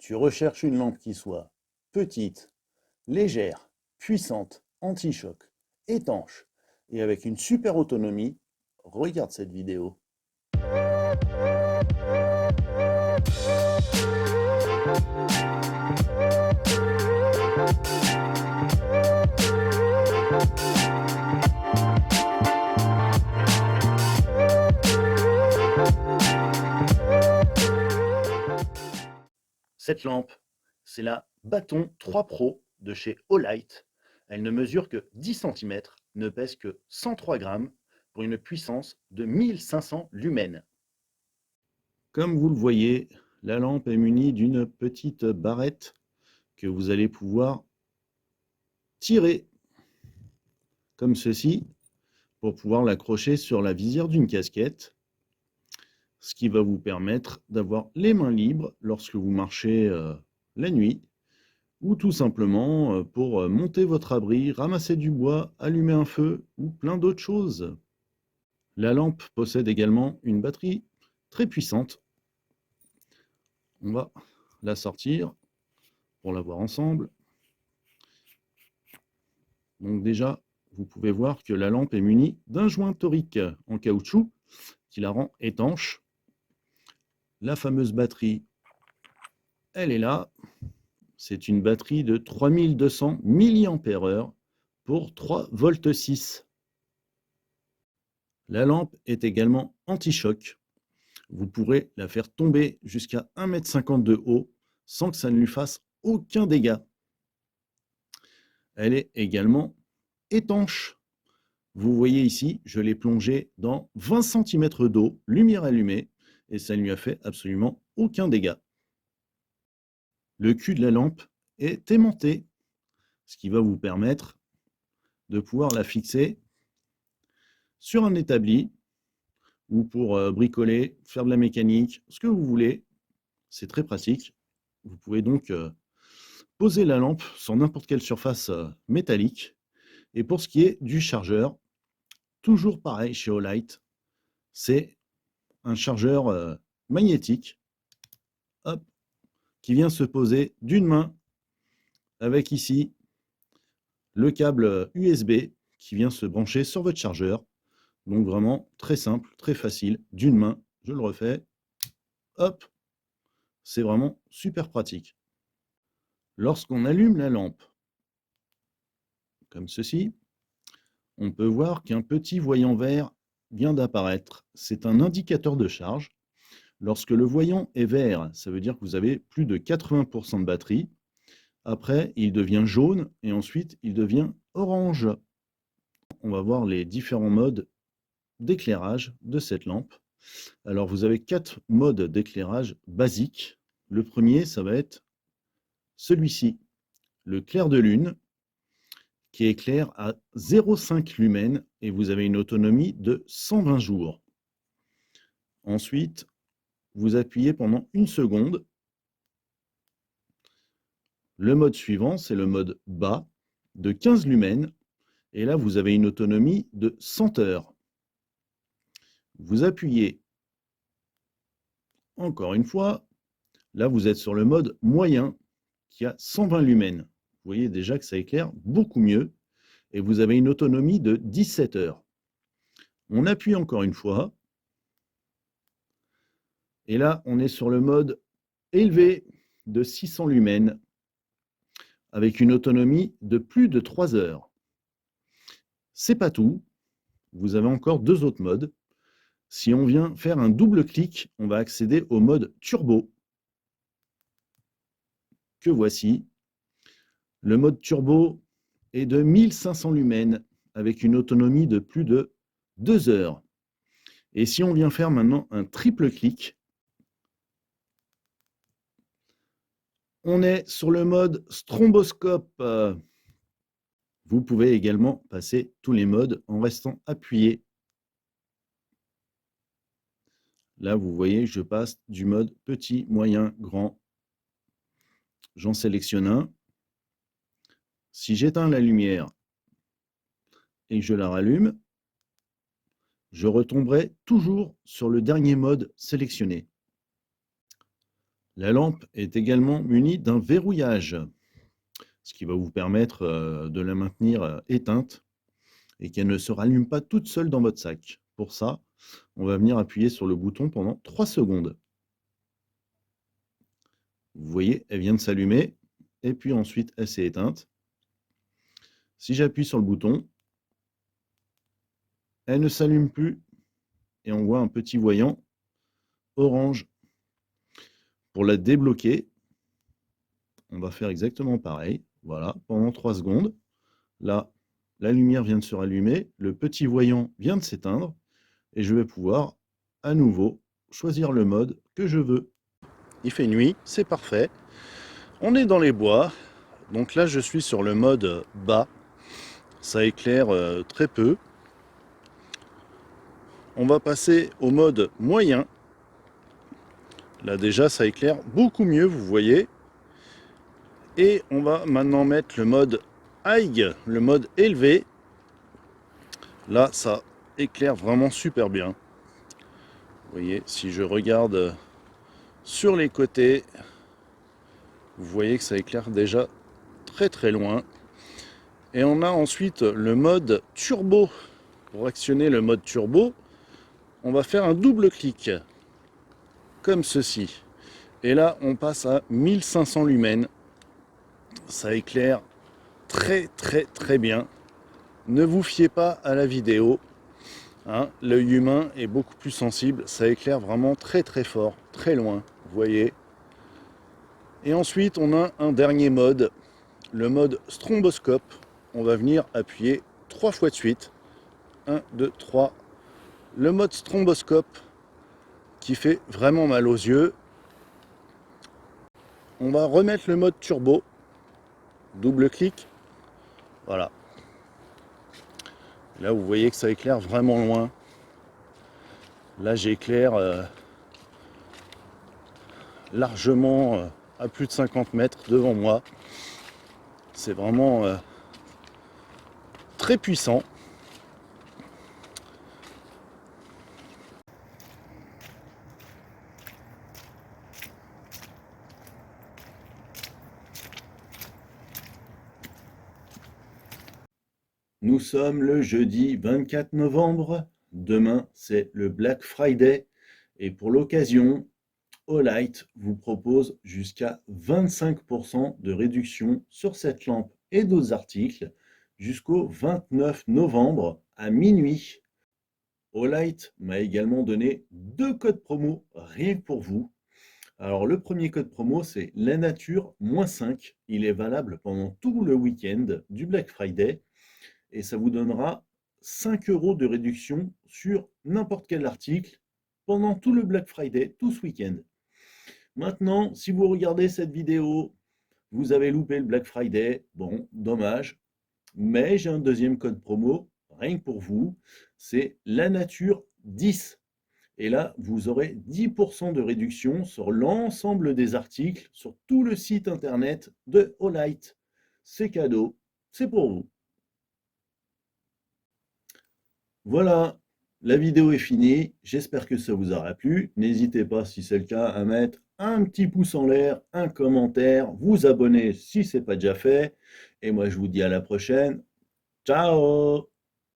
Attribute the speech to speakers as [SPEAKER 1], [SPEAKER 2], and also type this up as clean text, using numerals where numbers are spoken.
[SPEAKER 1] Tu recherches une lampe qui soit petite, légère, puissante, anti-choc, étanche et avec une super autonomie, regarde cette vidéo. Cette lampe, c'est la Baton 3 Pro de chez Olight. Elle ne mesure que 10 cm, ne pèse que 103 grammes pour une puissance de 1500 lumens. Comme vous le voyez, la lampe est munie d'une petite barrette que vous allez pouvoir tirer comme ceci pour pouvoir l'accrocher sur la visière d'une casquette, ce qui va vous permettre d'avoir les mains libres lorsque vous marchez la nuit ou tout simplement pour monter votre abri, ramasser du bois, allumer un feu ou plein d'autres choses. La lampe possède également une batterie très puissante. On va la sortir pour la voir ensemble. Donc déjà, vous pouvez voir que la lampe est munie d'un joint torique en caoutchouc qui la rend étanche. La fameuse batterie, elle est là. C'est une batterie de 3200 mAh pour 3,6 volts. La lampe est également anti-choc. Vous pourrez la faire tomber jusqu'à 1,50 m de haut sans que ça ne lui fasse aucun dégât. Elle est également étanche. Vous voyez ici, je l'ai plongée dans 20 cm d'eau, lumière allumée, et ça ne lui a fait absolument aucun dégât. Le cul de la lampe est aimanté, ce qui va vous permettre de pouvoir la fixer sur un établi ou pour bricoler, faire de la mécanique, ce que vous voulez. C'est très pratique. Vous pouvez donc poser la lampe sur n'importe quelle surface métallique. Et pour ce qui est du chargeur, toujours pareil chez Olight, c'est un chargeur magnétique, hop, qui vient se poser d'une main avec ici le câble USB qui vient se brancher sur votre chargeur. Donc vraiment très simple, très facile, d'une main, je le refais, hop, c'est vraiment super pratique. Lorsqu'on allume la lampe, comme ceci, on peut voir qu'un petit voyant vert vient d'apparaître. C'est un indicateur de charge. Lorsque le voyant est vert, ça veut dire que vous avez plus de 80% de batterie. Après, il devient jaune et ensuite, il devient orange. On va voir les différents modes d'éclairage de cette lampe. Alors, vous avez 4 modes d'éclairage basiques. Le premier, ça va être celui-ci, le clair de lune, qui éclaire à 0,5 lumens et vous avez une autonomie de 120 jours. Ensuite, vous appuyez pendant 1 seconde. Le mode suivant, c'est le mode bas de 15 lumens et là, vous avez une autonomie de 100 heures. Vous appuyez encore une fois. Là, vous êtes sur le mode moyen qui a 120 lumens. Vous voyez déjà que ça éclaire beaucoup mieux et vous avez une autonomie de 17 heures. On appuie encore une fois. Et là, on est sur le mode élevé de 600 lumens avec une autonomie de plus de 3 heures. C'est pas tout. Vous avez encore 2 autres modes. Si on vient faire un double clic, on va accéder au mode turbo que voici. Le mode turbo est de 1500 lumens avec une autonomie de plus de 2 heures. Et si on vient faire maintenant un triple clic, on est sur le mode stromboscope. Vous pouvez également passer tous les modes en restant appuyé. Là, vous voyez, je passe du mode petit, moyen, grand. J'en sélectionne un. Si j'éteins la lumière et que je la rallume, je retomberai toujours sur le dernier mode sélectionné. La lampe est également munie d'un verrouillage, ce qui va vous permettre de la maintenir éteinte et qu'elle ne se rallume pas toute seule dans votre sac. Pour ça, on va venir appuyer sur le bouton pendant 3 secondes. Vous voyez, elle vient de s'allumer et puis ensuite elle s'est éteinte. Si j'appuie sur le bouton, elle ne s'allume plus et on voit un petit voyant orange. Pour la débloquer, on va faire exactement pareil. Voilà, pendant 3 secondes. Là, la lumière vient de se rallumer, le petit voyant vient de s'éteindre et je vais pouvoir à nouveau choisir le mode que je veux. Il fait nuit, c'est parfait. On est dans les bois, donc là je suis sur le mode bas. Ça éclaire très peu. On va passer au mode moyen. Là déjà ça éclaire beaucoup mieux, vous voyez. Et on va maintenant mettre le mode high, le mode élevé. Là ça éclaire vraiment super bien. Vous voyez, si je regarde sur les côtés, vous voyez que ça éclaire déjà très très loin. Et on a ensuite le mode turbo. Pour actionner le mode turbo, on va faire un double clic, comme ceci. Et là, on passe à 1500 lumens. Ça éclaire très très très bien. Ne vous fiez pas à la vidéo. Hein, l'œil humain est beaucoup plus sensible. Ça éclaire vraiment très très fort, très loin. Vous voyez. Et ensuite, on a un dernier mode, le mode stromboscope. On va venir appuyer 3 fois de suite. 1, 2, 3. Le mode stromboscope qui fait vraiment mal aux yeux. On va remettre le mode turbo. Double clic. Voilà. Là, vous voyez que ça éclaire vraiment loin. Là, j'éclaire largement à plus de 50 mètres devant moi. C'est vraiment très puissant. Nous sommes le jeudi 24 novembre. Demain, c'est le Black Friday. Et pour l'occasion, Olight vous propose jusqu'à 25% de réduction sur cette lampe et d'autres articles jusqu'au 29 novembre à minuit. Olight m'a également donné 2 codes promo rien que pour vous. Alors le premier code promo, c'est la nature -5. Il est valable pendant tout le week-end du Black Friday et ça vous donnera 5 € de réduction sur n'importe quel article pendant tout le Black Friday, tout ce week-end. Maintenant, si vous regardez cette vidéo, vous avez loupé le Black Friday, bon, dommage, mais j'ai un deuxième code promo, rien que pour vous, c'est la nature 10. Et là, vous aurez 10% de réduction sur l'ensemble des articles sur tout le site internet de Olight. C'est cadeau, c'est pour vous. Voilà, la vidéo est finie. J'espère que ça vous aura plu. N'hésitez pas, si c'est le cas, à mettre un petit pouce en l'air, un commentaire, vous abonner si ce n'est pas déjà fait. Et moi, je vous dis à la prochaine. Ciao!